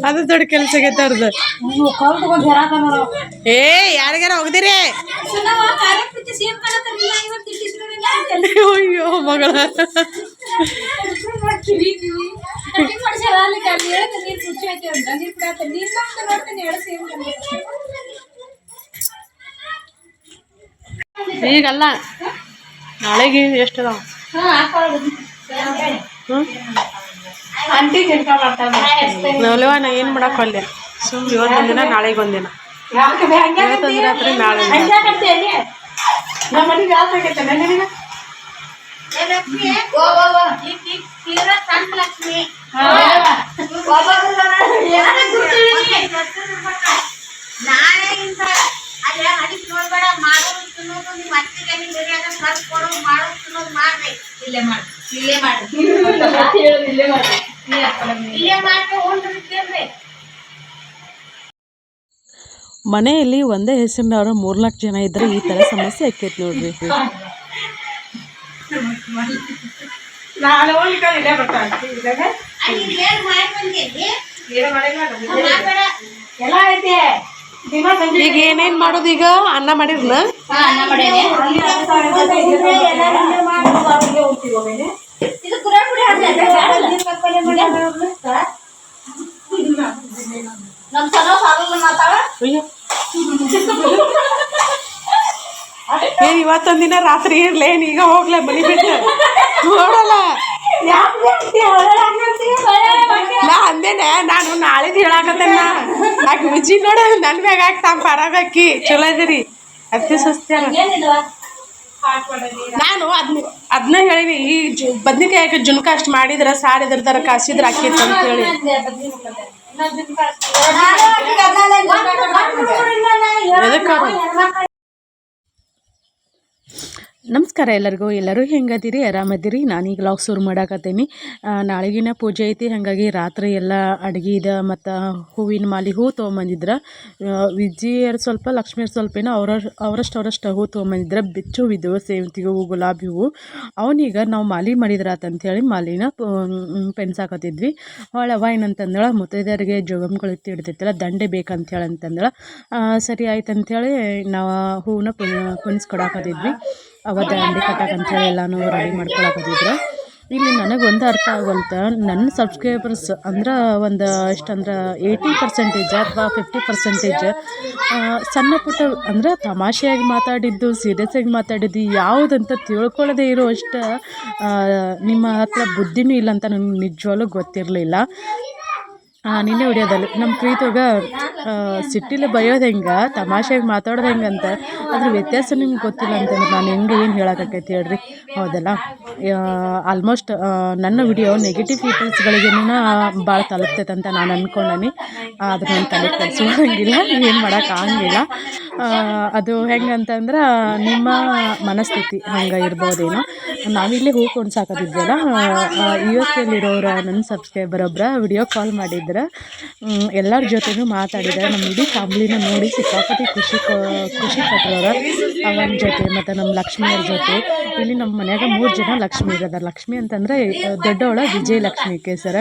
ಅದು ದೊಡ್ಡ ಕೆಲಸ ಆಗೈತೆ ಅವ್ರದ್ದು. ಏ ಯಾರಿಗಾರ ಹೋಗ್ದಿರಿ? ಅಯ್ಯೋ ಮಗಳ ಈಗಲ್ಲ ನಾಳೆಗೆ ಎಷ್ಟು ಅದಾವ? ನಾ ಏನು ಮಾಡಕ್ಕೆ ಅಲ್ಲೇ ಸುಮ್ಮನೆ ಇವತ್ತೊಂದು ದಿನ ನಾಳೆಗೆ ಒಂದಿನ ಇವತ್ತೊಂದು ರಾತ್ರಿ ನಾಳೆ ಮನೆಯಲ್ಲಿ ಒಂದೇ ಹೆಸರಿನವರು 3-4 ಜನ ಇದ್ರೆ ಈ ಥರ ಸಮಸ್ಯೆ ಆಕೈತಿ ನೋಡ್ರಿ. ಈಗ ಏನೇನ್ ಮಾಡೋದು? ಈಗ ಅನ್ನ ಮಾಡಿರ್ನ ಏನ್ ಇವತ್ತೊಂದಿನ ರಾತ್ರಿ ಇರ್ಲೇನ್ ಈಗ ಹೋಗ್ಲೇ ಮನಿ ಬಿಟ್ಟು ನೋಡಲ್ಲ. ನಾ ಅಂದೇನೆ ನಾನು ನಾಳಿದ್ ಹೇಳಾಕತ್ತೇನ ಆಕಿ ವಿಜಿ ನೋಡ ನನ್ ಮ್ಯಾಗ ತಾಮ್ ಪರಾಬೇಕಿ ಚಲೋ ಇದೀರಿ ಅತಿ ಸಸ್ತ್ಯಾರ. ನಾನು ಅದನ್ನ ಹೇಳಿನಿ ಈ ಬದ್ನಿಕಾಯಿ ಜುನ್ಕ ಅಷ್ಟ್ ಮಾಡಿದ್ರ ಸಾರ್ ಇದ್ರ ಕಾಸಿದ್ರ ಆಕೇತ ಅಂತ ಹೇಳಿ. ನಮಸ್ಕಾರ ಎಲ್ಲರೂ ಹೆಂಗದಿರಿ? ಆರಾಮದಿರಿ? ನಾನೀಗ ಲಾಗ್ ಶುರು ಮಾಡಾಕತ್ತೀನಿ. ನಾಳೆಗಿನ ಪೂಜೆ ಐತಿ, ಹಾಗಾಗಿ ರಾತ್ರಿ ಎಲ್ಲ ಅಡುಗೆ ಇದೆ. ಮತ್ತು ಹೂವಿನ ಮಾಲೆ ಹೂ ತೊಗೊಂಬಂದಿದ್ರೆ ವಿಜಿಯರು ಸ್ವಲ್ಪ ಲಕ್ಷ್ಮಿಯರು ಸ್ವಲ್ಪ ಏನೋ ಅವರಷ್ಟು ಹೂ ತೊಗೊಂಬಂದಿದ್ರೆ ಬಿಚ್ಚು ಹೂವಿದ್ದವು, ಸೇವಂತಿಗೆ ಹೂವು, ಗುಲಾಬಿ ಹೂವು. ಅವನೀಗ ನಾವು ಮಾಲೆ ಮಾಡಿದ್ರಾತಂಥೇಳಿ ಮಾಲಿನ ಪೆನ್ಸಾಕತ್ತಿದ್ವಿ. ಅವಳವ ಏನಂತಂದೇಳ ಮುತ್ತೈದೆಯರಿಗೆ ಜೋಗಮ್ಗಳು ಇಡ್ತೈತಲ್ಲ ದಂಡೆ ಬೇಕಂತೇಳಿ ಅಂತಂದೇಳ. ಸರಿ ಆಯ್ತು ಅಂಥೇಳಿ ನಾವು ಹೂವನ್ನ ಕುಣಿಸ್ಕೊಡಾಕತ್ತಿದ್ವಿ. ಅವತ್ತು ದಂಡೆ ಕಟ್ಟಕ್ಕಂಥೇಳಿ ಎಲ್ಲನೂ ರೆಡಿ ಮಾಡ್ಕೊಳಕತ್ತಿದ್ರು. ಇಲ್ಲಿ ನನಗೊಂದು ಅರ್ಥ ಆಗೋಲ್ತ, ನನ್ನ ಸಬ್ಸ್ಕ್ರೈಬರ್ಸ್ ಅಂದ್ರೆ ಒಂದು ಎಷ್ಟಂದ್ರೆ 80% ಅಥವಾ 50% ಸಣ್ಣ ಪುಟ್ಟ ಅಂದ್ರೆ ತಮಾಷೆಯಾಗಿ ಮಾತಾಡಿದ್ದು, ಸೀರಿಯಸ್ ಆಗಿ ಮಾತಾಡಿದ್ದು ಯಾವುದಂತ ತಿಳ್ಕೊಳ್ಳೋದೇ ಇರೋ ಅಷ್ಟು ನಿಮ್ಮ ಹತ್ರ ಬುದ್ಧಿನೂ ಇಲ್ಲ ಅಂತ ನನಗೆ ನಿಜವಾಗ್ಲೂ ಗೊತ್ತಿರಲಿಲ್ಲ. ನಿನ್ನೆ ವಿಡಿಯೋದಲ್ಲಿ ನಮ್ಮ ಪ್ರೀತಿಯಾಗ ಸಿಟ್ಟಿಲಿ ಬೈಯೋದು ಹೆಂಗೆ, ತಮಾಷೆಯಾಗಿ ಮಾತಾಡೋದು ಹೆಂಗೆ ಅಂತ ಅದ್ರ ವ್ಯತ್ಯಾಸ ನಿಮ್ಗೆ ಗೊತ್ತಿಲ್ಲ ಅಂತಂದ್ರೆ ನಾನು ಹೆಂಗೆ ಏನು ಹೇಳೋಕ್ಕಾಕೈತಿ ಹೇಳ್ರಿ? ಹೌದಲ್ಲ? ಆಲ್ಮೋಸ್ಟ್ ನನ್ನ ವಿಡಿಯೋ ನೆಗೆಟಿವ್ ಪೀಪಲ್ಸ್ಗಳಿಗೇನು ಭಾಳ ತಲುಪ್ತೈತೆ ಅಂತ ನಾನು ಅಂದ್ಕೊಂಡೀನಿ. ಆದ್ರೆ ನಾನು ತಲೆ ಕೆಡಿಸ್ಕೊಳ್ಳೋಂಗಿಲ್ಲ, ಏನು ಮಾಡೋಕ್ಕಾಗಂಗಿಲ್ಲ. ಅದು ಹೆಂಗಂತಂದ್ರೆ ನಿಮ್ಮ ಮನಸ್ಥಿತಿ ಹಂಗೆ ಇರ್ಬೋದೇನೋ. ನಾವಿಲ್ಲಿ ಹೂ ಕೊಂಡ್ಸಾಕೋದಿದ್ವಲ್ಲ, US-ಯಲ್ಲಿರೋರ ನನ್ನ ಸಬ್ಸ್ಕ್ರೈಬರ್ ಒಬ್ಬರ ವಿಡಿಯೋ ಕಾಲ್ ಮಾಡಿದ್ರು. ಎಲ್ಲರ ಜೊತೆನೂ ಮಾತಾಡಿದ್ದಾರೆ. ನಮ್ಮ ಇಡೀ ಫ್ಯಾಮ್ಲಿನ ನೋಡಿ ಸಿಕ್ಕಾಪಟ್ಟಿ ಖುಷಿ ಪಟ್ಟರವ್ರ ಅವನ ಜೊತೆ ಮತ್ತು ನಮ್ಮ ಲಕ್ಷ್ಮಿಯವ್ರ ಜೊತೆ. ಇಲ್ಲಿ ನಮ್ಮ ಮನ್ಯಾಗ 3 ಜನ ಲಕ್ಷ್ಮಿ ಇರೋದಾರ. ಲಕ್ಷ್ಮಿ ಅಂತಂದರೆ ದೊಡ್ಡವಳ ವಿಜಯಲಕ್ಷ್ಮಿ ಕೇಸರ,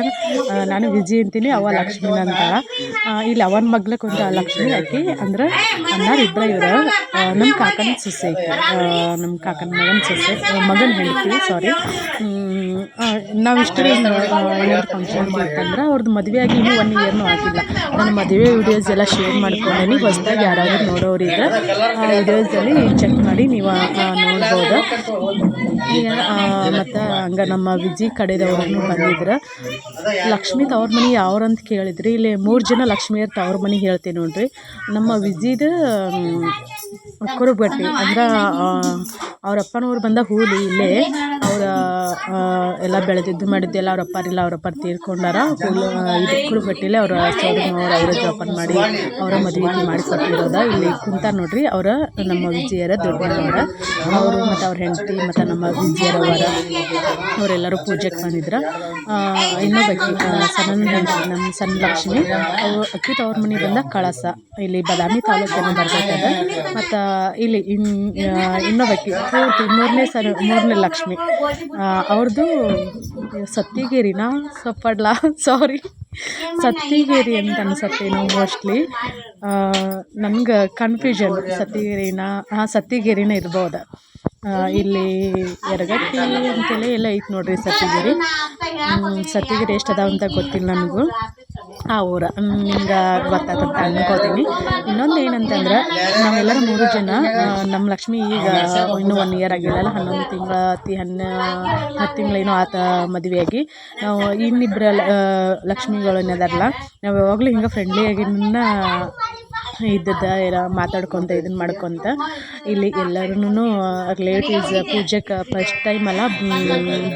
ನಾನು ವಿಜಯ್ ಅಂತೀನಿ, ಅವ ಲಕ್ಷ್ಮಿನ ಅಂತಾಳ. ಇಲ್ಲಿ ಅವನ ಮಗ್ಲಕ್ಕೆ ಒಂದು ಲಕ್ಷ್ಮಿ ಆಕಿ ಅಂದ್ರೆ ಅನ್ನಾರಿಬ್ಬರ ಇವ್ರ ನಮ್ಮ ಕಾಕನ ಸೊಸೆ ಐತಿ, ನಮ್ಮ ಕಾಕನ ಮಗನ ಸೊಸೆ ಮಗನ ಹೇಳ್ತೀವಿ ಸಾರಿ. ನಾವಿಷ್ಟು ಏನಾದ್ರು ಫಂಕ್ಷನ್ ಅಂತಂದ್ರೆ ಅವ್ರದ್ದು ಮದುವೆ ಆಗಿ ಇನ್ನೂ 1 ಇಯರ್ನೂ ಆಗಿಲ್ಲ. ನನ್ನ ಮದುವೆ ವೀಡಿಯೋಸ್ ಎಲ್ಲ ಶೇರ್ ಮಾಡ್ಕೊಂಡೇನಿ. ಹೊಸದಾಗಿ ಯಾರಾದರೂ ನೋಡೋರಿದ್ರೆ ಆ ವಿಡಿಯೋಸಲ್ಲಿ ಚೆಕ್ ಮಾಡಿ ನೀವು ನೋಡ್ಬೋದು. ಮತ್ತು ಹಂಗೆ ನಮ್ಮ ವಿಜಿ ಕಡೆದವ್ರನ್ನು ಬಂದಿದ್ರು. ಲಕ್ಷ್ಮಿ ತವ್ರ ಮನೆ ಯಾವ್ರಂತ ಕೇಳಿದ್ರಿ. ಇಲ್ಲಿ 3 ಜನ ಲಕ್ಷ್ಮಿಯರ್ ತವ್ರ ಮನೆ ಹೇಳ್ತೀನಿ ನೋಡ್ರಿ. ನಮ್ಮ ವಿಜಿದ ಕುರುಬಗಟ್ಟಿ ಅಂದ್ರೆ ಅವ್ರ ಅಪ್ಪನವ್ರು ಬಂದ ಹೂಲಿ ಇಲ್ಲೇ ಅವರ ಎಲ್ಲ ಬೆಳೆದಿದ್ದು ಮಾಡಿದ್ದೆಲ್ಲ ಅವ್ರ ಅಪ್ಪಾರಿಲ್ಲ, ಅವ್ರ ಅಪ್ಪಾರು ತೀರ್ಕೊಂಡಾರ. ಇದಕ್ಕೂ ಗಟ್ಟಿಲೆ ಅವ್ರ ಅವ್ರ ಜೋಪಾನ ಮಾಡಿ ಅವರ ಮದುವೆ ಮಾಡಿಕೊಟ್ಟಿರೋದ. ಇಲ್ಲಿ ಕುಂತ ನೋಡ್ರಿ ಅವರ ನಮ್ಮ ವಿಜಯರ ದೊಡ್ಡವರ, ಅವರು ಮತ್ತು ಅವ್ರ ಹೆಂಡತಿ ಮತ್ತು ನಮ್ಮ ವಿಜಯರವರ ಅವರೆಲ್ಲರೂ ಪೂಜೆಗೆ ಬಂದಿದ್ರು. ಇನ್ನೊಬ್ಬಕಿ ನಮ್ಮ ಸಣ್ಣ ಲಕ್ಷ್ಮಿ ಅಕ್ಕಿ ತವ್ರ ಮನೆ ಬಂದ ಕಳಸ, ಇಲ್ಲಿ ಬದಾಮಿ ತಾಲೂಕಿನ ಬರ್ತೈತದ. ಮತ್ತು ಇಲ್ಲಿ ಇನ್ನೊಬ್ಬಕಿ ಮೂರನೇ ಲಕ್ಷ್ಮಿ ಅವ್ರದ್ದು ಸತ್ತಿಗೇರಿನಾ ಸೊಪ್ಪಡ್ಲ ಸಾರಿ ಸತ್ತಿಗೇರಿ ಅಂತ ಅನ್ಸತ್ತೇನೋ ಮೋಸ್ಟ್ಲಿ, ನಮ್ಗೆ ಕನ್ಫ್ಯೂಷನ್ ಸತ್ತಿಗೇರಿನ ಸತ್ತಿಗೇರಿನೇ ಇರ್ಬೋದು. ಇಲ್ಲಿ ಎರಗಟ್ಟಿ ಅಂತೇಳಿ ಎಲ್ಲ ಐತೆ ನೋಡ್ರಿ ಸತ್ತಿಗೇರಿ ಎಷ್ಟು ಅದಾವ ಅಂತ ಗೊತ್ತಿಲ್ಲ ನನಗೂ. ಆ ಊರ ನಿಮ್ಗೆ ಗೊತ್ತಾಗಂತ ಅನ್ಕೋತೀನಿ. ಇನ್ನೊಂದು ಏನಂತಂದ್ರೆ ನಾವೆಲ್ಲರೂ 3 ಜನ, ನಮ್ಮ ಲಕ್ಷ್ಮಿ ಈಗ ಇನ್ನೂ 1 ಇಯರ್ ಆಗಿಲ್ಲಲ್ಲ, 11 ತಿಂಗಳ 10 ತಿಂಗಳೇನೋ ಆತ ಮದುವೆಯಾಗಿ. ನಾವು ಇನ್ನಿಬ್ಬರ ಲಕ್ಷ್ಮಿಗಳು ಏನದಾರಲ್ಲ, ನಾವು ಯಾವಾಗಲೂ ಹಿಂಗೆ ಫ್ರೆಂಡ್ಲಿಯಾಗಿ ಇದ್ದದ್ದು ಎಲ್ಲ ಮಾತಾಡ್ಕೊತ ಇದನ್ನು ಮಾಡ್ಕೊತ. ಇಲ್ಲಿ ಎಲ್ಲರೂ ರಿಲೇಟಿವ್ಸ್ ಪೂಜೆಗೆ ಫಸ್ಟ್ ಟೈಮ್ ಅಲ್ಲ,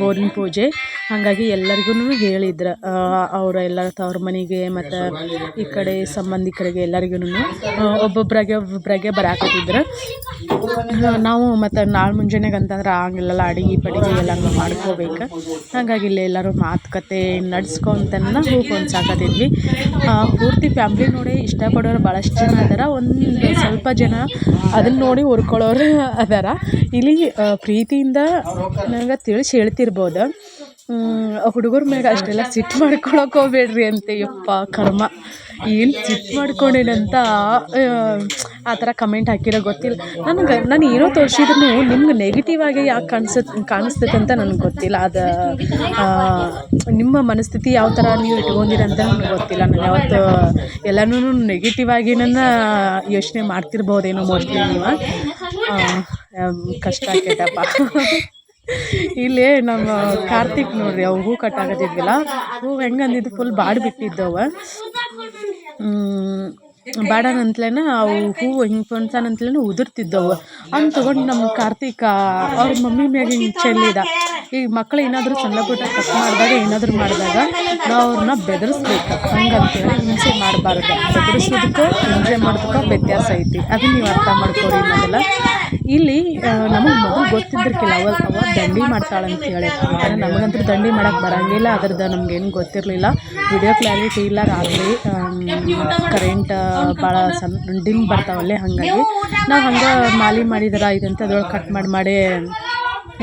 ಬೋರಿನ ಪೂಜೆ, ಹಾಗಾಗಿ ಎಲ್ಲರಿಗೂ ಹೇಳಿದ್ರು ಅವರೆಲ್ಲ ತವ್ರ ಮನೆಗೆ ಮತ್ತು ಈ ಕಡೆ ಸಂಬಂಧಿಕರಿಗೆ ಎಲ್ಲರಿಗೂ ಒಬ್ಬೊಬ್ಬರಾಗೆ ಬರಾಕತ್ತಿದ್ರು. ನಾವು ಮತ್ತು ನಾಳೆ ಮುಂಜಾನೆಗೆ ಅಂತಂದ್ರೆ ಆಗಲಿಲ್ಲಲ್ಲ, ಅಡಿಗೆ ಪಡಿಗೆ ಎಲ್ಲ ಮಾಡ್ಕೋಬೇಕು. ಹಾಗಾಗಿ ಇಲ್ಲಿ ಎಲ್ಲರೂ ಮಾತುಕತೆ ನಡೆಸ್ಕೊಂತನ ಹೋಗ್ಕೊಂಡು ಸಾಕತ್ತಿದ್ವಿ. ಪೂರ್ತಿ ಫ್ಯಾಮ್ಲಿ ನೋಡಿ ಇಷ್ಟಪಡೋರು ಭಾಳಷ್ಟು ಜನ ಅದಾರ, ಒಂದು ಸ್ವಲ್ಪ ಜನ ಅದನ್ನು ನೋಡಿ ಹುರ್ಕೊಳ್ಳೋರು ಅದಾರ. ಇಲ್ಲಿ ಪ್ರೀತಿಯಿಂದ ನನಗೆ ತಿಳಿಸಿ ಹೇಳ್ತಿರ್ಬೋದು, ಹುಡುಗರ ಮ್ಯಾಗ ಅಷ್ಟೆಲ್ಲ ಸಿಟ್ಟು ಮಾಡ್ಕೊಳಕ್ಕೆ ಹೋಗ್ಬೇಡ್ರಿ ಅಂತ. ಯಪ್ಪ ಕರ್ಮ, ಏನು ಸಿಟ್ಟು ಮಾಡ್ಕೊಂಡೇನಂತ ಆ ಥರ ಕಮೆಂಟ್ ಹಾಕಿರೋ ಗೊತ್ತಿಲ್ಲ ನನಗೆ. ನಾನು ಏನೋ ತೋರಿಸಿದ್ರು ನಿಮ್ಗೆ ನೆಗೆಟಿವ್ ಆಗಿ ಯಾಕೆ ಕಾಣಿಸ್ತೈತೆ ಅಂತ ನನಗೆ ಗೊತ್ತಿಲ್ಲ. ಅದು ನಿಮ್ಮ ಮನಸ್ಥಿತಿ ಯಾವ ಥರ ನೀವು ಇಟ್ಕೊಂಡಿರಂತ ನನಗೆ ಗೊತ್ತಿಲ್ಲ. ನಾನು ಯಾವತ್ತು ಎಲ್ಲನೂ ನೆಗೆಟಿವ್ ಆಗಿ ನನ್ನ ಯೋಚನೆ ಮಾಡ್ತಿರ್ಬೋದೇನೋ ಮೋಸ್ಟ್ಲಿ ನೀವು. ಕಷ್ಟ ಆಕೈತಪ್ಪ. ಇಲ್ಲಿ ನಮ್ಮ ಕಾರ್ತಿಕ್ ನೋಡ್ರಿ, ಅವು ಹೂ ಕಟ್ಟಾಕತ್ತಿದ್ವಿಲ್ಲ, ಹೂ ಹೆಂಗೆ ಅಂದಿದ್ದು ಫುಲ್ ಬಾಡಿ ಬಿಟ್ಟಿದ್ದವ. ಬಾಡನಂತಲೇನ ಅವು ಹೂವು ಹಿಂಗೆ ಪೊನ್ಸನಂತಲೇನ ಉದುರ್ತಿದ್ದವು. ಅವ್ನು ತೊಗೊಂಡು ನಮ್ಮ ಕಾರ್ತಿಕ ಅವ್ರ ಮಮ್ಮಿ ಮ್ಯಾಗ ಹಿಂಗೆ ಚೆಲ್ಲಿದ. ಈಗ ಮಕ್ಕಳು ಏನಾದರೂ ಸಣ್ಣ ಪುಟ್ಟ ತಪ್ಪು ಮಾಡಿದಾಗ ಏನಾದರೂ ಮಾಡಿದಾಗ ನಾವು ಅವ್ರನ್ನ ಬೆದರಿಸ್ಬೇಕು. ಹಂಗಂತೇಳಿ ಹಿಂಸೆ ಮಾಡಬಾರ್ದು. ಬೆದರಿಸೋದಕ್ಕೂ ಹಿಂಸೆ ಮಾಡೋದಕ್ಕೂ ವ್ಯತ್ಯಾಸ ಐತಿ, ಅದನ್ನ ನೀವು ಅರ್ಥ ಮಾಡ್ಕೊರಿ. ಮೊದಲ ಇಲ್ಲಿ ನಮಗೆ ಮೊದಲು ಗೊತ್ತಿದ್ದಿರ್ಕಿಲ್ಲ ಅವ ದಂಡಿ ಮಾಡ್ತಾಳಂತೇಳಿ. ನಮಗಂತೂ ದಂಡಿ ಮಾಡೋಕ್ಕೆ ಬರೋಂಗಿಲ್ಲ, ಅದ್ರದ್ದು ನಮಗೇನು ಗೊತ್ತಿರಲಿಲ್ಲ. ವಿಡಿಯೋ ಕ್ಲಾರಿಟಿ ಇಲ್ಲ, ರಾತ್ರಿ ಕರೆಂಟ್ ಭಾಳ ಡಿಮ್ ಬರ್ತಾವಲ್ಲೇ, ಹಾಗಾಗಿ ನಾವು ಹಂಗೆ ಮಾಲಿ ಮಾಡಿದ್ರೆ ಇದಂತ ಅದ್ರೊಳಗೆ ಕಟ್ ಮಾಡಿ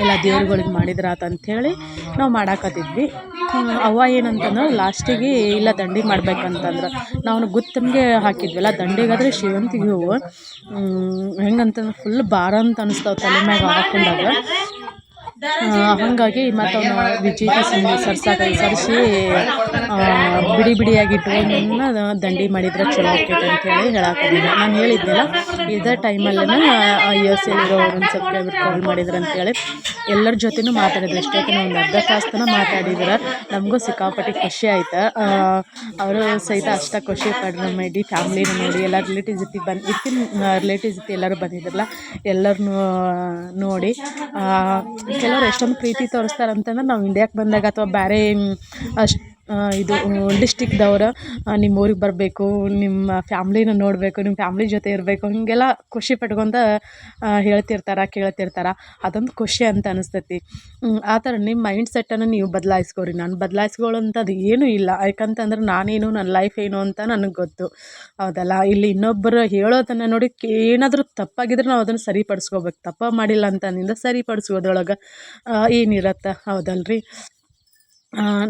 ಎಲ್ಲ ದೇವ್ರುಗಳಿಗೆ ಮಾಡಿದ್ರೆ ಆತಂಥೇಳಿ ನಾವು ಮಾಡಾಕತ್ತಿದ್ವಿ. ಅವ್ವ ಏನಂತಂದ್ರೆ ಲಾಸ್ಟಿಗೆ ಇಲ್ಲ ದಂಡಿ ಮಾಡ್ಬೇಕಂತಂದ್ರೆ ನಾವು ಗುತ್ತಮ್ಗೆ ಹಾಕಿದ್ವಲ್ಲ ದಂಡಿಗಾದರೆ ಸೇವಂತಿಗೆ ಹೂವು ಹೆಂಗಂತಂದ್ರೆ ಫುಲ್ ಭಾರ ಅಂತ ಅನಿಸ್ತಾವೆ ತಲೆ ಮ್ಯಾಗ ಹಾಕೊಂಡಾಗ. ಹಾಗಾಗಿ ಮತ್ತು ಅವನು ವಿಜಯ ಸರಿಸಿ ಬಿಡಿ ಬಿಡಿಯಾಗಿಟ್ಟು ದಂಡಿ ಮಾಡಿದ್ರೆ ಚಲೋ ಆಕೈತೆ ಅಂತೇಳಿ ಹೇಳಾಕಿದ್ದೀನಿ. ನಾನು ಹೇಳಿದ್ನಲ್ಲ, ಇದೇ ಟೈಮಲ್ಲೇ US-ಅಲ್ಲಿರೋರು ಒಂದು ಸಬ್ಸ್ಕ್ರೈಬರ್ ಕಾಲ್ ಮಾಡಿದ್ರು ಅಂತೇಳಿ ಎಲ್ಲರ ಜೊತೆನೂ ಮಾತಾಡಿದ್ರು. ಎಷ್ಟೊತ್ತಿನ ಒಂದು ಅರ್ಧ ತಾಸು ತನಕ ಮಾತಾಡಿದ್ರೆ ನಮಗೂ ಸಿಕ್ಕಾಪಟ್ಟೆ ಖುಷಿ ಆಯ್ತು. ಅವರು ಸಹಿತ ಅಷ್ಟ ಖುಷಿ ಪಡ್ರು. ನಮ್ಮ ಇಡೀ ಫ್ಯಾಮ್ಲಿನ ನೋಡಿ ಎಲ್ಲ ರಿಲೇಟಿವ್ಸ್ ಜೊತೆ ಎಲ್ಲರೂ ಬಂದಿದ್ರಲ್ಲ, ಎಲ್ಲರನ್ನೂ ನೋಡಿ ಕೆಲವ್ರು ಎಷ್ಟೊಂದು ಪ್ರೀತಿ ತೋರಿಸ್ತಾರಂತಂದ್ರೆ ನಾವು ಇಂಡಿಯಾಕ್ಕೆ ಬಂದಾಗ ಅಥವಾ ಬೇರೆ ಇದು ಡಿಸ್ಟಿಕ್ದವ್ರು ನಿಮ್ಮ ಊರಿಗೆ ಬರಬೇಕು, ನಿಮ್ಮ ಫ್ಯಾಮ್ಲಿನ ನೋಡಬೇಕು, ನಿಮ್ಮ ಫ್ಯಾಮ್ಲಿ ಜೊತೆ ಇರಬೇಕು, ಹೀಗೆಲ್ಲ ಖುಷಿ ಪಟ್ಕೊತ ಕೇಳ್ತಿರ್ತಾರೆ. ಅದೊಂದು ಖುಷಿ ಅಂತ ಅನಿಸ್ತೈತಿ. ಆ ಥರ ನಿಮ್ಮ ಮೈಂಡ್ ಸೆಟ್ಟನ್ನು ನೀವು ಬದಲಾಯಿಸ್ಕೊರಿ. ನಾನು ಬದಲಾಯಿಸ್ಕೊಳ್ಳೋಂಥದ್ದು ಏನೂ ಇಲ್ಲ, ಯಾಕಂತಂದ್ರೆ ನಾನೇನು ನನ್ನ ಲೈಫ್ ಏನು ಅಂತ ನನಗೆ ಗೊತ್ತು, ಹೌದಲ್ಲ. ಇಲ್ಲಿ ಇನ್ನೊಬ್ಬರು ಹೇಳೋದನ್ನು ನೋಡಿ ಏನಾದರೂ ತಪ್ಪಾಗಿದ್ರೆ ನಾವು ಅದನ್ನು ಸರಿಪಡಿಸ್ಕೋಬೇಕು. ತಪ್ಪ ಮಾಡಿಲ್ಲ ಅಂತಂದಿಂದ ಸರಿಪಡಿಸೋದ್ರೊಳಗೆ ಏನಿರತ್ತೆ, ಹೌದಲ್ರಿ.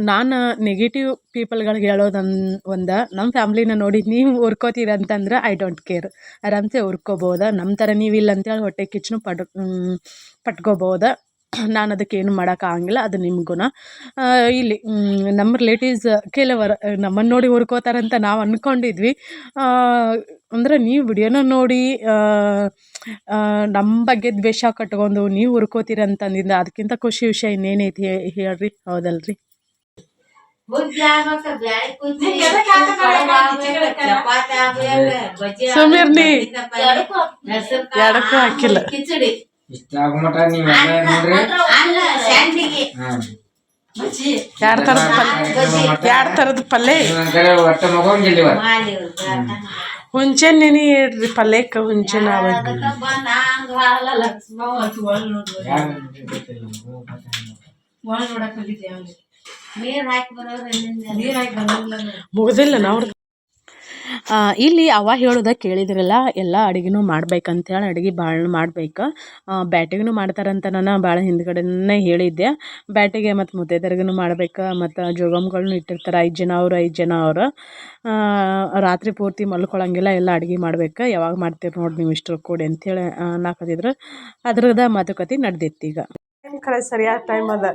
ನಾನು ನೆಗೆಟಿವ್ ಪೀಪಲ್ಗಳಿಗೆ ಹೇಳೋದು ನಮ್ಮ ಫ್ಯಾಮ್ಲಿನ ನೋಡಿ ನೀವು ಹುರ್ಕೋತೀರ ಅಂತಂದ್ರೆ ಐ ಡೋಂಟ್ ಕೇರ್, ಆರಾಮ್ಸೆ ಹುರ್ಕೋಬೋದು. ನಮ್ಮ ಥರ ನೀವಿಲ್ಲ ಅಂತೇಳಿ ಹೊಟ್ಟೆ ಕಿಚ್ಚು ಪಟ್ಕೋಬೋದು. ನಾನು ಅದಕ್ಕೇನು ಮಾಡೋಕ್ಕಾಗಂಗಿಲ್ಲ, ಅದು ನಿಮ್ಮ ಗುಣ. ಇಲ್ಲಿ ನಮ್ಮ ರಿಲೇಟಿವ್ಸ್ ಕೆಲವರು ನಮ್ಮನ್ನು ನೋಡಿ ಹುರ್ಕೋತಾರಂತ ನಾವು ಅಂದ್ಕೊಂಡಿದ್ವಿ. ಅಂದರೆ ನೀವು ವಿಡಿಯೋನ ನೋಡಿ ನಮ್ಮ ಬಗ್ಗೆ ದ್ವೇಷ ಕಟ್ಕೊಂಡು ನೀವು ಹುರ್ಕೋತೀರಂತಂದಿಂದ ಅದಕ್ಕಿಂತ ಖುಷಿ ವಿಷಯ ಇನ್ನೇನೈತಿ ಹೇಳ್ರಿ, ಹೌದಲ್ರಿ. ಸುಮೀರ್ನಿ ಎಡಕ್ಕೂ ಹಾಕಿಲ್ಲ. ಇಷ್ಟ ಆಗಮಟ ನೀವು ನೋಡ್ರಿ ಎರಡು ಥರದ ಪಲ್ಯ ಒಟ್ಟ ಮಗೋಂಗಿಲ್ಲ ಹುಂಚೆ ನೆನಿ ಇಡ್ರಿ ಪಲ್ಯಕ್ಕೆ ಹುಂಚೆ ನಾವು ಮುಗ್ದಿಲ್ಲ ನಾವು ಇಲ್ಲಿ ಅವ ಹೇಳೋದ ಕೇಳಿದ್ರಲ್ಲ ಎಲ್ಲ ಅಡುಗೆನೂ ಮಾಡ್ಬೇಕಂತೇಳಿ ಅಡುಗೆ ಭಾಳ ಮಾಡ್ಬೇಕು ಬ್ಯಾಟಿಗೂ ಮಾಡ್ತಾರಂತ ನಾನು ಭಾಳ ಹಿಂದ್ಗಡೆನೇ ಹೇಳಿದ್ದೆ ಬ್ಯಾಟಿಗೆ ಮತ್ತು ಮುದ್ದೆದರ್ಗೂ ಮಾಡ್ಬೇಕು ಮತ್ತು ಜೋಗಮ್ಗಳನ್ನೂ ಇಟ್ಟಿರ್ತಾರೆ 5 ಜನ ಅವರು ರಾತ್ರಿ ಪೂರ್ತಿ ಮಲ್ಕೊಳಂಗಿಲ್ಲ ಎಲ್ಲ ಅಡುಗೆ ಮಾಡ್ಬೇಕು ಯಾವಾಗ ಮಾಡ್ತೀರಿ ನೋಡಿ ನೀವು ಇಷ್ಟರು ಕೂಡಿ ಅಂಥೇಳಿ ನಾಲ್ಕದಿದ್ರು ಅದ್ರದ ಮಾತುಕತೆ ನಡೆದಿತ್ತು ಈಗ ಕಡೆ ಸರಿಯಾದ ಟೈಮ್ ಅದ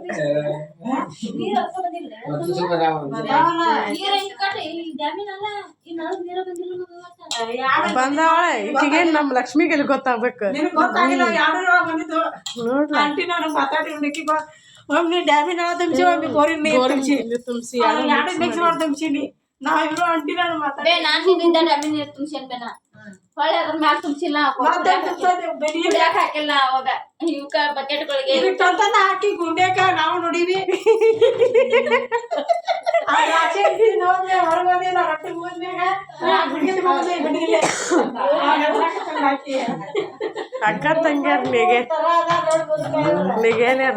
ಬಂದವಳೆ ಈಗೇನು ನಮ್ಮ ಲಕ್ಷ್ಮಿಗೆ ಎಲ್ಲಿ ಗೊತ್ತಾಗ್ಬೇಕು ಒಮ್ಮೆ ಡ್ಯಾಮಿನ ತುಂಬಿಸಿ ಒಮ್ಮೆ ಬೋರಿನ ನೀರು ತುಂಬಿಸಿ ಎರಡು ಮಿಕ್ಸ್ ಮಾಡಿ ತುಂಬಿಸಿನಿ ನಾವಿಬ್ರು ಅಂಟಿ ನಾನು ಮಾತಾಡಿ ನಾನು ನಿನ್ನಿಂದ ಡ್ಯಾಮಿನ ನೀರು ತುಂಬಿಸಿ ಹೊಳೆ ಅದ್ರ ಮ್ಯಾಲ ತುಂಬಿಸಿಲ್ಲ ಹಾಕಿಲ್ಲ ಅವಾಗ ಇವಕ್ಕ ಬಕೆಟ್ಗಳಿಗೆ ತಂತಂದ ಹಾಕಿ ಗುಂಡ್ಯಾಕ ನಾವು ನೋಡಿವಿ ಹೊರಗೋದಿಲ್ಲ ರೊಟ್ಟಿ ಅಕ್ಕ ತಂಗ್ಯಾರ ನೀಗೇನ್ಯಾರ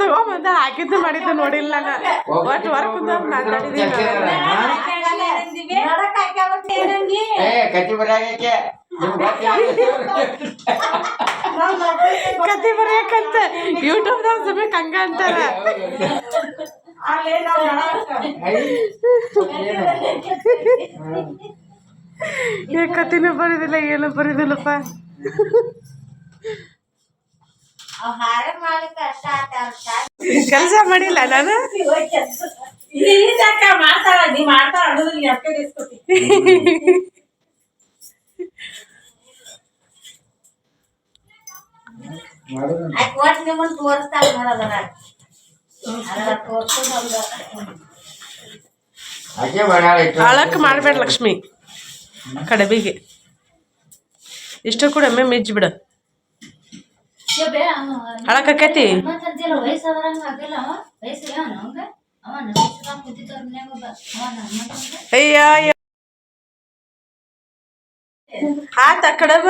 ತಗೊಂಬಂದ ಹಾಕಿದ್ದು ಮಾಡಿದ್ದು ನೋಡಿಲ್ಲ ನಾನು ಒಟ್ಟು ವರ್ಕ್ ಕತಿ ಬರೆಯಕಂತ ಯೂಟ್ಯೂಬ್ದಾಗ ಸಮಯಕ್ಕೆ ಹಂಗ ಅಂತಾರ ಕತಿನೂ ಬರೋದಿಲ್ಲ ಏನು ಬರೋದಿಲ್ಲಪ್ಪ ಕೆಲಸ ಮಾಡಿಲ್ಲ ನಾನು ಮಾಡ್ತಾಳ ಅಡುದಿಲ್ಲ ಅಳಕ್ ಮಾಡ್ಬೇಡ ಲಕ್ಷ್ಮಿ ಕಡಬಿಗೆ ಇಷ್ಟ ಕೂಡ ಒಮ್ಮೆ ಮಿಜ್ಜಿ ಬಿಡ ಅಳಕೈತಿ ಅಯ್ಯ ಆತ ಕಡಬ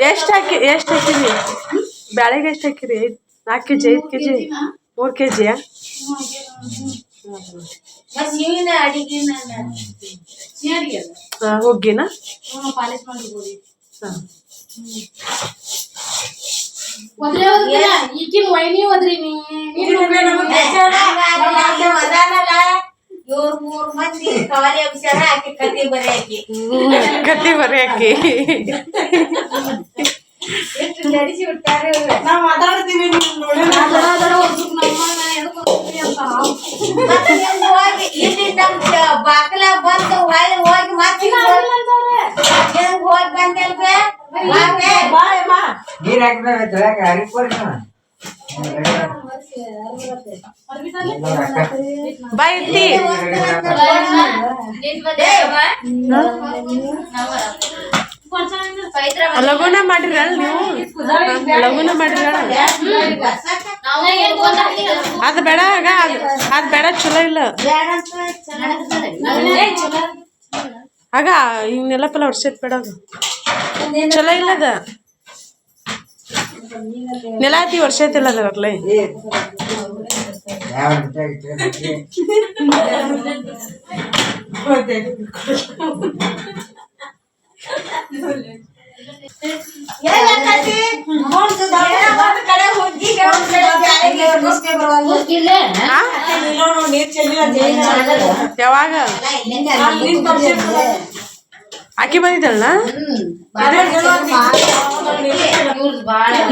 ಎಷ್ಟು ಹಾಕಿರಿ ಬ್ಯಾಳೆಗೆ ಎಷ್ಟು ಹಾಕಿರಿ 4 kg 5 kg 3 kg ಹೋಗಿನಾ ಈಗಿನ ವೈನಿ ಹೋದ್ರಿ ಕತ್ತಿ ಬರೆಯಾಕಿ ನಾವು ಮಾತಾಡ್ತೀವಿ ಬಾಕಲ ಬಂದು ಹೊಳ್ಳಿ ಹೋಗಿ ಮತ್ತೆ ಹೋಗಿ ಬಂದೆಲ್ಬೆ ನೀರ್ ಹಾಕಿದ್ರೆ ಬಾಯ್ತಿ ಲಗುನ ಮಾಡಿರಲ್ಲ ನೀವು ಲಗುನ ಮಾಡಿರಲ್ಲ ಅದು ಬೇಡ ಅದು ಬೇಡ ಚಲೋ ಇಲ್ಲ ಆಗ ಇನ್ನೆಲ್ಲ ಪಲ ಹೊಡ್ಸೈತ್ ಬೇಡ ಚಲೋ ಇಲ್ಲ ಅದ ನೆಲಾತಿ ವರ್ಷೈತಿಲ್ಲ ಅದರಲ್ಲೇ ಯಾವಾಗ ಆಕಿ ಬಂದಿದ್ದಲ್ಲ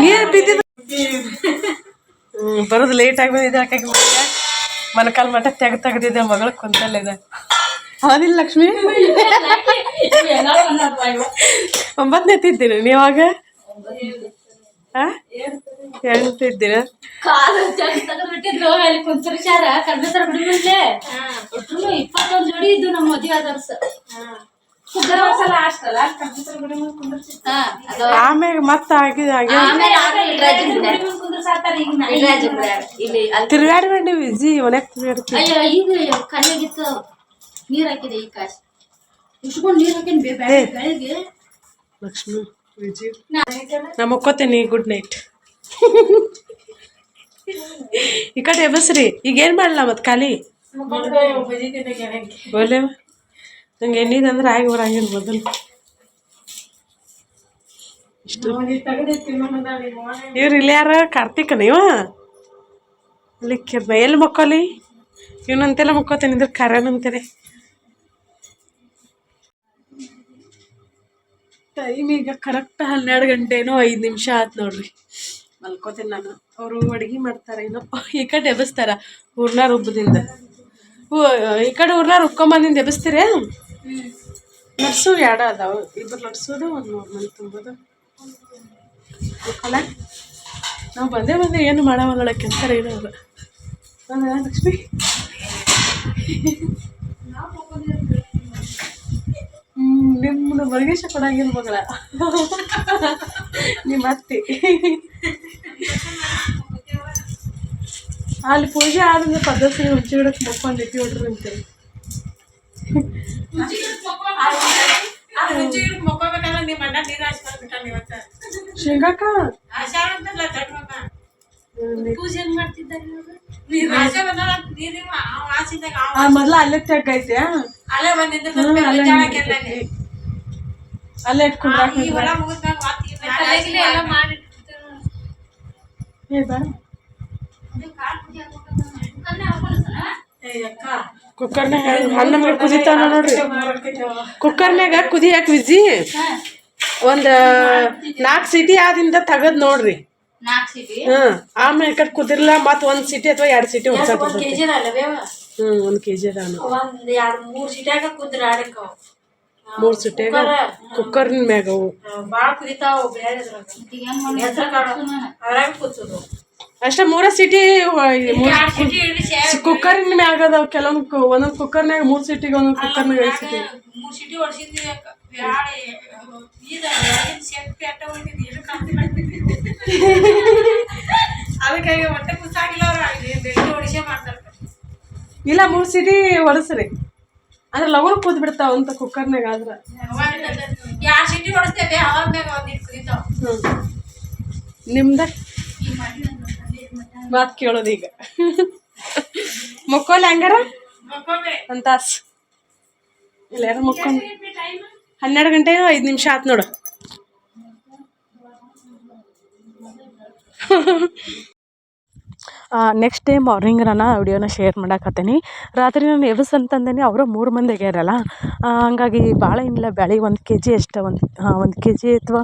ನೀರು ಬಿದ್ದಿದ್ದ ಬರೋದು ಲೇಟಾಗಿ ಬಂದಿದ್ದೆ ಆಕೆ ಮನಕಾಲ್ ಮಠ ತೆಗ್ದಿದ್ದೆ ಮಗಳು ಕುಂತಲ್ಲ ಇದೆ ಹೌದಿಲ್ಲ ಲಕ್ಷ್ಮಿ 9ನೇ ತಿಂತೀನಿ ನೀವಾಗ ಹೇಳ್ತಿದ್ದೀರ ಕಾಲು ತೆಗೆದ್ಬಿಟ್ಟಿದ್ರು ಅಲ್ಲಿ ಕುಂತಿರ್ಸ್ಯಾರ ಕಡಿಮೆ ತರ ಬಿಡ್ಬಿಡ್ಲೆ ಒಟ್ಟು 21 ಜೋಡಿ ಇದ್ದು ನಮ್ಮ ಮದುವೆ ಆದ ವರ್ಷ ಆಮ್ಯಾಗ ಮತ್ತೆ ತಿರ್ಗಾಡ್ಬೇಡಿ ವಿಜಿ ಒನಕ್ ತಿರ್ಗಾಡ್ತೀವಿ. ಅಯ್ಯೋ ಈಗ ಕಲಿಯಾಗಿತ್ತು ನೀರ್ ಹಾಕಿದೆ ಈ ಕಾಶ್ ಇಟ್ಕೊಂಡು ನೀರ್ ಹಾಕಿನ ಬೆಳಗ್ಗೆ ಲಕ್ಷ್ಮಿ ವಿಜಿ ನಾ ಮುಕ್ಕೋತೀನಿ. Good night. ಈ ಕಡೆ ಬಸ್ರಿ ಈಗ ಏನ್ ಮಾಡ್ಲಾ ಮತ್ ಖಾಲಿ ಬೋಲೆ ನಂಗೆ ಎಣ್ಣಿದಂದ್ರೆ ಆಗಿ ಬರಂಗಿಲ್ಲ ಮೊದಲು ಇಷ್ಟು. ಇವ್ರು ಇಲ್ಲಿ ಯಾರ ಕಾರ್ತಿಕ್ ನೀವ ಲಿಕ್ಕಿರ್ನ ಎಲ್ಲಿ ಮಕ್ಕೋಲಿ ಇವನಂತೆಲ್ಲ ಮಕ್ಕೋತೇನೆ ಇದ್ರ ಕರನಂತಾರೆ. ಟೈಮ್ ಈಗ ಕರೆಕ್ಟ್ 12 ಗಂಟೆನೋ 5 ನಿಮಿಷ ಆಯ್ತು ನೋಡ್ರಿ. ಮಲ್ಕೋತೇನೆ ನಾನು. ಅವರು ಅಡುಗೆ ಮಾಡ್ತಾರೆ ಏನೋ ಈ ಕಡೆ ಎಬ್ಬಿಸ್ತಾರ ಹೂರ್ಣ ರುಬ್ಬದಿಂದ. ಈ ಕಡೆ ಹೂರ್ಣ ರುಬ್ಕೊಂಬಂದಿಂದ ಎಬ್ಬಿಸ್ತೀರೇ? ನರ್ಸು ಎರಡು ಅದಾವ, ಇಬ್ಬರು ನರ್ಸೋದು ಒಂದು 3 ಮಂದಿ ತುಂಬೋದು ಅಲ್ಲ. ನಾವು ಬಂದೆ ಏನು ಮಾಡವಲ್ಲ ಕೆಲ್ಸ ಇರೋರು ಲಕ್ಷ್ಮಿ. ನಿಮ್ಮ ಮರುಗೇಶ ಕೊಡಂಗಿಲ್ಲ ಮಗಳ ನಿಮ್ಮ ಅತ್ತಿ. ಅಲ್ಲಿ ಪೂಜೆ ಆದ್ರೆ ಪದ್ಧತಿ ಹುಂಚಿ ಗಿಡಕ್ಕೆ ಮುಕ್ಕೊಂಡಿತ್ತು ನೋಡ್ರಿ ಅಂತೇಳಿ. ಶೇಂಗಾಕ ಮೊದ್ಲ ಅಲ್ಲೇ ತೆಗೈತೆ ಅಲ್ಲೇ ಇಟ್ಕೊಂಡ್ ಕುಕ್ಕರ್ನಾಗ ಅನ್ನ ಕುದಿತಾವ ನೋಡ್ರಿ. ಕುಕ್ಕರ್ನಾಗ ಕುದಿಯಾಕ ವಿಜಿ ಒಂದು 4 ಸೀಟಿ ಆದಿಂದ ತೆಗದ್ ನೋಡ್ರಿ. ಆಮೇಲೆ ಕಟ್ ಕುದಿರ್ಲ ಮತ್ 1 ಸೀಟಿ ಅಥವಾ 2 ಸೀಟಿ ಹೊಡ್ಸಕ್ 1 kg ಅದಾನ. 3 ಸೀಟ್ಯಾಗ ಕುದ್ರ 3 ಸೀಟ್ಯಾಗ ಕುಕ್ಕರ್ನ ಮ್ಯಾಗ ಅವು ಬಾಳ ಕುದಿತಾವ ಅಷ್ಟ 3 ಸೀಟಿ ಕುಕ್ಕರ್ನ ಮ್ಯಾಗ ಅದಾವ. ಕೆಲವೊಂದು ಒಂದೊಂದ್ ಕುಕ್ಕರ್ನಾಗ 3 ಸೀಟಿಗೆ ಒಂದೊಂದ್ ಕುಕ್ಕರ್ನಾಗ 5 ಸೀಟಿ. 3 ಸೀಟಿ ಹೊಡ್ಸಿದ್ವಿ. ಅದಕ್ಕಾಗಿ ಹೊಟ್ಟೆ ಕುಸಾಗಿಲ್ಲ ಹೊಡಿಸೇ ಮಾಡ್ತಾರೆ. ಇಲ್ಲ 3 ಸೀಟಿ ಹೊಡಸ್ರಿ ಅಂದ್ರೆ ಲಗೂನ್ ಕೂದ್ ಬಿಡ್ತಾವ ಅಂತ ಕುಕ್ಕರ್ನಾಗ ಆದ್ರ 2 ಸೀಟಿ ಹೊಡಿಸ್ತೇವೆ. ಅವಾಗ ಮ್ಯಾಗ ಒಂದಿಟ್ಟು ಕುದಿತಾವ. ನಿಮ್ದ ಮಾತ್ ಕೇಳೋದು ಈಗ. ಮಕ್ಕೋಲ್ ಹಂಗಾರ ಒಂದ್ ತಾಸು ಇಲ್ಲ ಯಾರು ಮಕ್ಕೊಂಡ್ 12 ಗಂಟೆ 5 ನಿಮಿಷ ಆತ್ ನೋಡು. ನೆಕ್ಸ್ಟ್ ಡೇ ಮಾರ್ನಿಂಗ್ ನಾನು ವಿಡಿಯೋನ ಶೇರ್ ಮಾಡಾಕತ್ತೀನಿ. ರಾತ್ರಿ ನಾನು ಎಬ್ಸ್ ಅಂತಂದೇನೆ ಅವರು 3 ಮಂದಿ ಆಗ್ಯಾರಲ್ಲ, ಹಂಗಾಗಿ ಭಾಳ ಏನಿಲ್ಲ. ಬ್ಯಾಳೆ 1 kg ಅಷ್ಟೇ, 1 kg ಅಥವಾ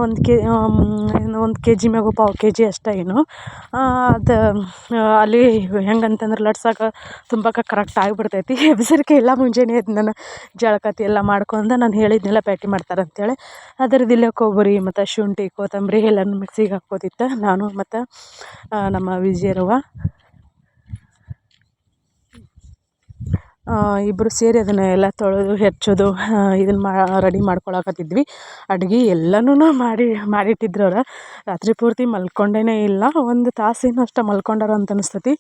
1 kg ಮ್ಯಾಗ ಪಾವು kg ಅಷ್ಟೇ ಏನು. ಅದು ಅಲ್ಲಿ ಹೆಂಗಂತಂದ್ರೆ ಲಟ್ಸಾಕ ತುಂಬಾಕ ಕರೆಕ್ಟ್ ಆಗಿಬಿಡ್ತೈತಿ. ಎಬ್ಸರಿಕೆ ಎಲ್ಲ ಮುಂಜಾನೆ ಎದ್ದು ನಾನು ಜಳಕತಿ ಎಲ್ಲ ಮಾಡ್ಕೊಂಡು ನಾನು ಹೇಳಿದ್ನೆಲ್ಲ ಪ್ಯಾಟಿ ಮಾಡ್ತಾರೆ ಅಂತೇಳಿ ಅದರದಿಲ್ಲ ಕೊಬ್ಬರಿ ಮತ್ತು ಶುಂಠಿ ಕೊತ್ತಂಬರಿ ಎಲ್ಲನೂ ಮಿಕ್ಸಿಗೆ ಹಾಕೋತಿತ್ತು ನಾನು ಮತ್ತು ನಮ್ಮ ವಿಜಯರವ್ವ ಇಬ್ಬರು ಸೇರಿ ಅದನ್ನು ಎಲ್ಲ ತೊಳೆದು ಹೆಚ್ಚೋದು ಇದನ್ನು ರೆಡಿ ಮಾಡ್ಕೊಳಕತ್ತಿದ್ವಿ. ಅಡುಗೆ ಎಲ್ಲನೂ ಮಾಡಿಟ್ಟಿದ್ರು ಅವ್ರು. ರಾತ್ರಿ ಪೂರ್ತಿ ಮಲ್ಕೊಂಡೇ ಇಲ್ಲ, 1 ತಾಸೇನು ಅಷ್ಟೇ ಮಲ್ಕೊಂಡಾರ ಅಂತ ಅನಿಸ್ತತಿ.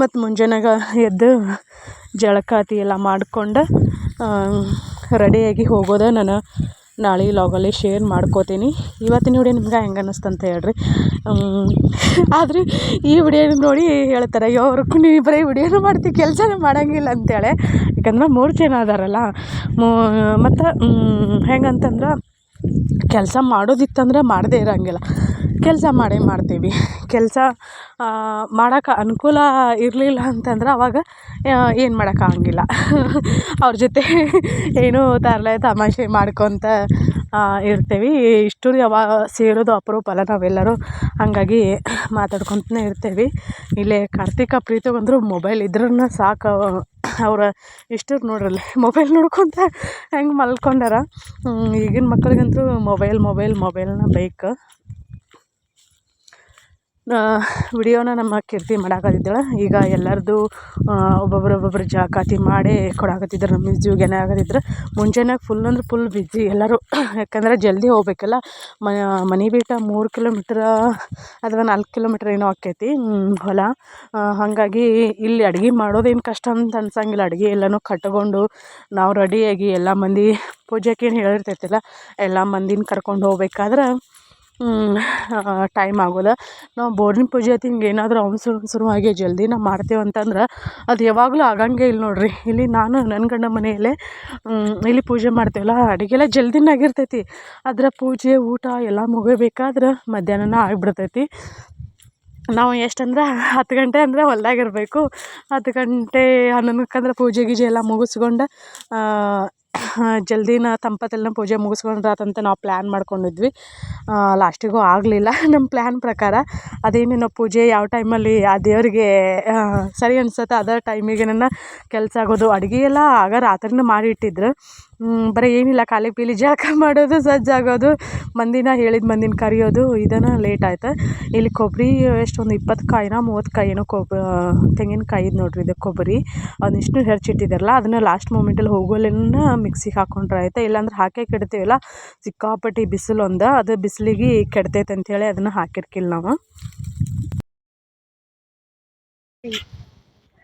ಮತ್ತು ಮುಂಜಾನೆಗ ಎದ್ದು ಜಳಕಾತಿ ಎಲ್ಲ ಮಾಡ್ಕೊಂಡು ರೆಡಿಯಾಗಿ ಹೋಗೋದು. ನಾನು ನಾಳೆ ಲಾಗಲ್ಲಿ ಶೇರ್ ಮಾಡ್ಕೋತೀನಿ. ಇವತ್ತಿನ ವಿಡಿಯೋ ನಿಮ್ಗೆ ಹೆಂಗೆ ಅನ್ನಿಸ್ತು ಅಂತ ಹೇಳ್ರಿ. ಆದರೆ ಈ ವಿಡಿಯೋ ನೋಡಿ ಹೇಳ್ತಾರೆ, ಅಯ್ಯೋ ಅವ್ರಿಗೆ ನೀವು ಬರೀ ವಿಡಿಯೋನೂ ಮಾಡ್ತೀವಿ ಕೆಲಸನೂ ಮಾಡೋಂಗಿಲ್ಲ ಅಂತೇಳಿ. ಯಾಕಂದ್ರೆ 3 ಜನ ಅದಾರಲ್ಲ. ಮತ್ತು ಹೆಂಗಂತಂದ್ರೆ ಕೆಲಸ ಮಾಡೋದಿತ್ತಂದ್ರೆ ಮಾಡದೇ ಇರೋಂಗಿಲ್ಲ, ಕೆಲಸ ಮಾಡೇ ಮಾಡ್ತೀವಿ. ಕೆಲಸ ಮಾಡೋಕೆ ಅನುಕೂಲ ಇರಲಿಲ್ಲ ಅಂತಂದ್ರೆ ಅವಾಗ ಏನು ಮಾಡೋಕ್ಕಾಗಂಗಿಲ್ಲ. ಅವ್ರ ಜೊತೆ ಏನೋ ತರಲೆ ತಮಾಷೆ ಮಾಡ್ಕೊತ ಇರ್ತೀವಿ. ಇಷ್ಟು ಯಾವಾಗ ಸೇರೋದು ಅಪರೂಪ ಅಲ್ಲ ನಾವೆಲ್ಲರೂ, ಹಾಗಾಗಿ ಮಾತಾಡ್ಕೊತನೇ ಇರ್ತೀವಿ. ಇಲ್ಲೇ ಕಾರ್ತಿಕ ಪ್ರೀತಿಗೆ ಅಂದರೂ ಮೊಬೈಲ್ ಇದ್ರನ್ನ ಸಾಕು. ಅವ್ರ ಇಷ್ಟರು ನೋಡ್ರಲ್ಲಿ ಮೊಬೈಲ್ ನೋಡ್ಕೊತ ಹೆಂಗೆ ಮಲ್ಕೊಂಡಾರ. ಈಗಿನ ಮಕ್ಳಿಗಂತೂ ಮೊಬೈಲ್ನ ಬೇಕು. ವಿಡಿಯೋನ ನಮ್ಮ ಕೀರ್ತಿ ಮಾಡಾಕತ್ತಿದ್ದಾಳೆ. ಈಗ ಎಲ್ಲರದು ಒಬ್ಬೊಬ್ರು ಜಾಕಾತಿ ಮಾಡಿ ಕೊಡಾಕತ್ತಿದ್ರು. ನಮ್ಮ ಮಿಸ್ಜುಗೆ ಏನಾಗತ್ತಿದ್ರು ಮುಂಜಾನೆ ಫುಲ್ ಅಂದ್ರೆ ಫುಲ್ ಬಿಜಿ ಎಲ್ಲರೂ. ಯಾಕಂದ್ರೆ ಜಲ್ದಿ ಹೋಗ್ಬೇಕಲ್ಲ, ಮನೆ ಬಿಟ್ಟು 3 ಕಿಲೋಮೀಟ್ರ್ ಅಥವಾ 4 ಕಿಲೋಮೀಟ್ರ್ ಏನೋ ಆಕೈತಿ ಹೊಲ. ಹಾಗಾಗಿ ಇಲ್ಲಿ ಅಡುಗೆ ಮಾಡೋದೇನು ಕಷ್ಟ ಅಂತ ಅನ್ಸಂಗಿಲ್ಲ. ಅಡುಗೆ ಎಲ್ಲನೂ ಕಟ್ಕೊಂಡು ನಾವು ರೆಡಿಯಾಗಿ ಎಲ್ಲ ಮಂದಿ ಪೂಜೆಗೇನು ಹೇಳಿರ್ತೈತಿಲ್ಲ, ಎಲ್ಲ ಮಂದಿನ ಕರ್ಕೊಂಡು ಹೋಗ್ಬೇಕಾದ್ರೆ ಟೈಮ್ ಆಗೋದ. ನಾವು ಬೋರ್ಡಿನ ಪೂಜೆ ಐತಿ ಹಿಂಗೆ ಏನಾದರೂ ಅವಸರವಾಗಿ ಜಲ್ದಿನ ಮಾಡ್ತೇವೆ ಅಂತಂದ್ರೆ ಅದು ಯಾವಾಗಲೂ ಆಗಂಗೆ ಇಲ್ಲ ನೋಡ್ರಿ. ಇಲ್ಲಿ ನಾನು ನನ್ನ ಗಂಡ ಮನೆಯಲ್ಲೇ ಇಲ್ಲಿ ಪೂಜೆ ಮಾಡ್ತೇವಲ್ಲ, ಅಡುಗೆಲ್ಲ ಜಲ್ದಿನ ಆಗಿರ್ತೈತಿ. ಅದರ ಪೂಜೆ ಊಟ ಎಲ್ಲ ಮುಗಿಬೇಕಾದ್ರೆ ಮಧ್ಯಾಹ್ನನ ಆಗಿಬಿಡ್ತೈತಿ. ನಾವು ಎಷ್ಟಂದ್ರೆ 10 ಗಂಟೆ ಅಂದರೆ ಹೊಲ್ದಾಗಿರಬೇಕು. 10 ಗಂಟೆ 11 ಪೂಜೆ ಗೀಜೆ ಎಲ್ಲ ಮುಗಿಸ್ಕೊಂಡು ಜಲ್ದಿನ ತಂಪತ್ತೆಲ್ಲ ಪೂಜೆ ಮುಗಿಸ್ಕೊಂಡ್ರಾತಂತ ನಾವು ಪ್ಲ್ಯಾನ್ ಮಾಡ್ಕೊಂಡಿದ್ವಿ. ಲಾಸ್ಟಿಗೂ ಆಗಲಿಲ್ಲ ನಮ್ಮ ಪ್ಲ್ಯಾನ್ ಪ್ರಕಾರ. ಅದೇನೇನೋ ಪೂಜೆ ಯಾವ ಟೈಮಲ್ಲಿ ಆ ದೇವರಿಗೆ ಸರಿ ಅನ್ಸುತ್ತೆ ಅದೇ ಟೈಮಿಗೆ ನನ್ನ ಕೆಲಸ ಆಗೋದು. ಅಡುಗೆ ಎಲ್ಲ ಆಗ ರಾತ್ರಿನೇ ಮಾಡಿ ಇಟ್ಟಿದ್ರು. ಬರೀ ಏನಿಲ್ಲ, ಖಾಲಿ ಪೀಲಿ ಜಳಕ ಮಾಡೋದು, ಸಜ್ಜಾಗೋದು, ಮಂದಿನ ಹೇಳಿದ ಮಂದಿನ ಕರೆಯೋದು, ಇದನ್ನು ಲೇಟ್ ಆಯ್ತು. ಇಲ್ಲಿ ಕೊಬ್ಬರಿ ಎಷ್ಟೊಂದು 20 ಕಾಯಿನ 30 ಕಾಯಿನೋ ತೆಂಗಿನಕಾಯಿ ನೋಡ್ರಿ. ಇದು ಕೊಬ್ಬರಿ ಅದನ್ನಿಷ್ಟು ಹೆಚ್ಚಿಟ್ಟಿದ್ದಾರಲ್ಲ, ಅದನ್ನು ಲಾಸ್ಟ್ ಮೂಮೆಂಟಲ್ಲಿ ಹೋಗೋಲ್ಲೇನ ಮಿಕ್ಸಿಗೆ ಹಾಕ್ಕೊಂಡ್ರೆ ಆಯ್ತು. ಇಲ್ಲಾಂದ್ರೆ ಹಾಕೇ ಕೆಡ್ತೀವಲ್ಲ, ಸಿಕ್ಕಾಪಟ್ಟಿ ಬಿಸಿಲು ಅದು ಬಿಸಿಲಿಗೆ ಕೆಡ್ತೈತೆ ಅಂಥೇಳಿ ಅದನ್ನು ಹಾಕಿರ್ಕಿಲ್ಲ ನಾವು.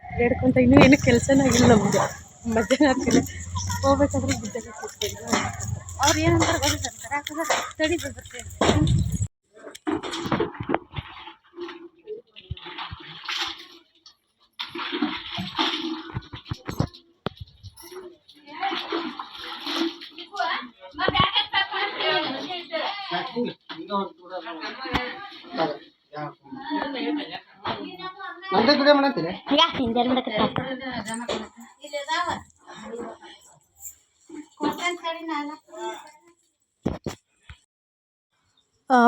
ಹೇಳ್ಕೊಂತ ಇನ್ನೂ ಏನು ಕೆಲಸನೇ ಆಗಿಲ್ಲ ನಮ್ಗೆ. ಮಧ್ಯಾಹ್ನ ಹೋಗ್ಬೇಕಾದ್ರೆ ಬಿದ್ದಾಗ ಅವ್ರು ಏನಂತಾರೆ ಗೊತ್ತಿಲ್ಲ, ತಡಿ ಬರ್ತೇನೆ.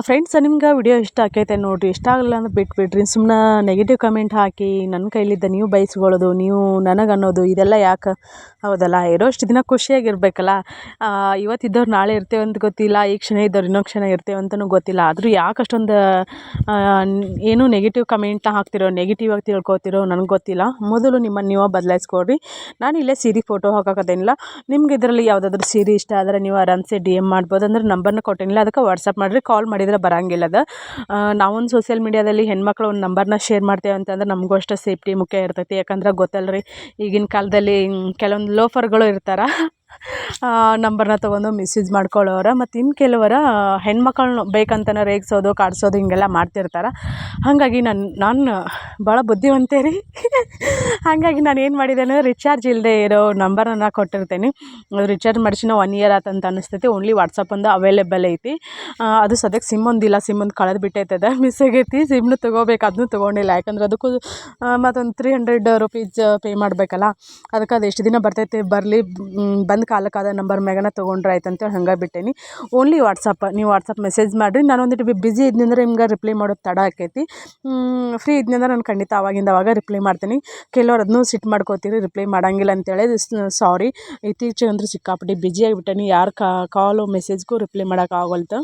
ಫ್ರೆಂಡ್ಸ್, ನಿಮ್ಗೆ ವಿಡಿಯೋ ಇಷ್ಟ ಆಕೈತೆ ನೋಡಿರಿ. ಇಷ್ಟ ಆಗಲಿಲ್ಲ ಅಂದ್ರೆ ಬಿಟ್ಬಿಡ್ರಿ. ಸುಮ್ಮನೆ ನೆಗೆಟಿವ್ ಕಮೆಂಟ್ ಹಾಕಿ ನನ್ನ ಕೈಲಿದ್ದ ನೀವು ಬಯಸ್ಕೊಳ್ಳೋದು, ನೀವು ನನಗೆ ಅನ್ನೋದು ಇದೆಲ್ಲ ಯಾಕೆ? ಹೌದಲ್ಲ, ಇರೋಷ್ಟು ದಿನ ಖುಷಿಯಾಗಿರ್ಬೇಕಲ್ಲ. ಇವತ್ತಿದ್ದವ್ರು ನಾಳೆ ಇರ್ತೇವೆ ಅಂತ ಗೊತ್ತಿಲ್ಲ, ಈ ಕ್ಷಣ ಇದ್ದವ್ರು ಇನ್ನೊಂದು ಕ್ಷಣ ಇರ್ತೇವೆ ಅಂತಲೂ ಗೊತ್ತಿಲ್ಲ. ಆದರೂ ಯಾಕೆ ಅಷ್ಟೊಂದು ಏನೂ ನೆಗೆಟಿವ್ ಕಮೆಂಟ್ನ ಹಾಕ್ತಿರೋ, ನೆಗೆಟಿವ್ ಆಗಿ ತಿಳ್ಕೊತಿರೋ ನನಗೆ ಗೊತ್ತಿಲ್ಲ. ಮೊದಲು ನಿಮ್ಮನ್ನು ನೀವು ಬದಲಾಯಿಸ್ಕೊಡ್ರಿ. ನಾನು ಇಲ್ಲೇ ಸೀರೆ ಫೋಟೋ ಹಾಕೋದೇನಿಲ್ಲ. ನಿಮ್ಗೆ ಇದರಲ್ಲಿ ಯಾವುದಾದ್ರೂ ಸೀರೆ ಇಷ್ಟ ಆದರೆ ನೀವು ಆರಾಮ್ಸೆ DM ಮಾಡ್ಬೋದು. ಅಂದ್ರೆ ನಂಬರ್ನ ಕೊಟ್ಟೇನಿಲ್ಲ, ಅದಕ್ಕೆ ವಾಟ್ಸಪ್ ಮಾಡಿರಿ. ಕಾಲ್ ಮಾಡಿದರೆ ಬರೋಂಗಿಲ್ಲ ಅದು. ನಾವೊಂದು ಸೋಷಿಯಲ್ ಮೀಡಿಯಾದಲ್ಲಿ ಹೆಣ್ಮಕ್ಳು ಒಂದು ನಂಬರ್ನ ಶೇರ್ ಮಾಡ್ತೇವೆ ಅಂತಂದ್ರೆ ನಮಗೂ ಅಷ್ಟೇ ಸೇಫ್ಟಿ ಮುಖ್ಯ ಇರ್ತೈತಿ. ಯಾಕಂದ್ರೆ ಗೊತ್ತಲ್ಲ ರೀ, ಈಗಿನ ಕಾಲದಲ್ಲಿ ಕೆಲವೊಂದು ಲೋಫರ್ಗಳು ಇರ್ತಾರೆ, ನಂಬರ್ನ ತೊಗೊಂಡು ಮಿಸ್ಯೂಸ್ ಮಾಡ್ಕೊಳ್ಳೋರು. ಮತ್ತು ಇನ್ನು ಕೆಲವರ ಹೆಣ್ಮಕ್ಳನ್ನ ಬೇಕಂತನೇ ರೇಗಿಸೋದು, ಕಾಡಿಸೋದು ಹಿಂಗೆಲ್ಲ ಮಾಡ್ತಿರ್ತಾರೆ. ಹಾಗಾಗಿ ನಾನು ಭಾಳ ಬುದ್ಧಿವಂತೆ ರೀ. ಹಾಗಾಗಿ ನಾನು ಏನು ಮಾಡಿದ್ದೇನೆ, ರಿಚಾರ್ಜ್ ಇಲ್ಲದೆ ಇರೋ ನಂಬರನ್ನು ಕೊಟ್ಟಿರ್ತೇನೆ. ಅದು ರಿಚಾರ್ಜ್ ಮಾಡಿಸಿ 1 ಇಯರ್ ಆತಂತ ಅನ್ನಿಸ್ತೈತಿ. ಓನ್ಲಿ ವಾಟ್ಸಪ್ ಒಂದು ಅವೈಲೇಬಲ್ ಐತಿ. ಅದು ಸದ್ಯಕ್ಕೆ ಸಿಮ್ ಒಂದಿಲ್ಲ, ಸಿಮ್ ಒಂದು ಕಳೆದು ಬಿಟ್ಟೈತದ, ಮಿಸ್ ಆಗೈತಿ. ಸಿಮ್ನು ತೊಗೋಬೇಕು, ಅದನ್ನೂ ತೊಗೊಂಡಿಲ್ಲ. ಯಾಕಂದ್ರೆ ಅದಕ್ಕೂ ಮತ್ತೊಂದು 300 ರೂಪೀಸ್ ಪೇ ಮಾಡಬೇಕಲ್ಲ. ಅದಕ್ಕೆ ಅದು ಎಷ್ಟು ದಿನ ಬರ್ತೈತೆ ಬರಲಿ, ಬಂದ ಕಾಲಕ್ಕಾದ ನಂಬರ್ ಮ್ಯಾಗನ ತೊಗೊಂಡ್ರೆ ಆಯ್ತು ಅಂತೇಳಿ ಹಂಗೆ ಬಿಟ್ಟೇನಿ. ಓನ್ಲಿ ವಾಟ್ಸಪ್, ನೀವು ವಾಟ್ಸಪ್ ಮೆಸೇಜ್ ಮಾಡಿರಿ. ನಾನು ಒಂದಿಟ್ಟು ಬಿಸಿ ಇದ್ನಂದ್ರೆ ನಿಮ್ಗೆ ರಿಪ್ಲೈ ಮಾಡೋದು ತಡ ಆಕೈತಿ. ಫ್ರೀ ಇದ್ನಂದ್ರೆ ನಾನು ಖಂಡಿತ ಅವಾಗ ರಿಪ್ಲೈ ಮಾಡ್ತೀನಿ. ಕೆಲವ್ರು ಅದನ್ನೂ ಸಿಟ್ಟು ಮಾಡ್ಕೋತೀರಿ, ರಿಪ್ಲೈ ಮಾಡೋಂಗಿಲ್ಲ ಅಂತೇಳಿ. ಸಾರಿ, ಇತ್ತೀಚೆಗೆ ಅಂದ್ರೆ ಸಿಕ್ಕಾಪಟ್ಟಿ ಬಿಜಿ ಆಗಿಬಿಟ್ಟೇನಿ. ಯಾರು ಕಾಲು ಮೆಸೇಜ್ಗೂ ರಿಪ್ಲೈ ಮಾಡೋಕ್ಕಾಗಲ್ತು.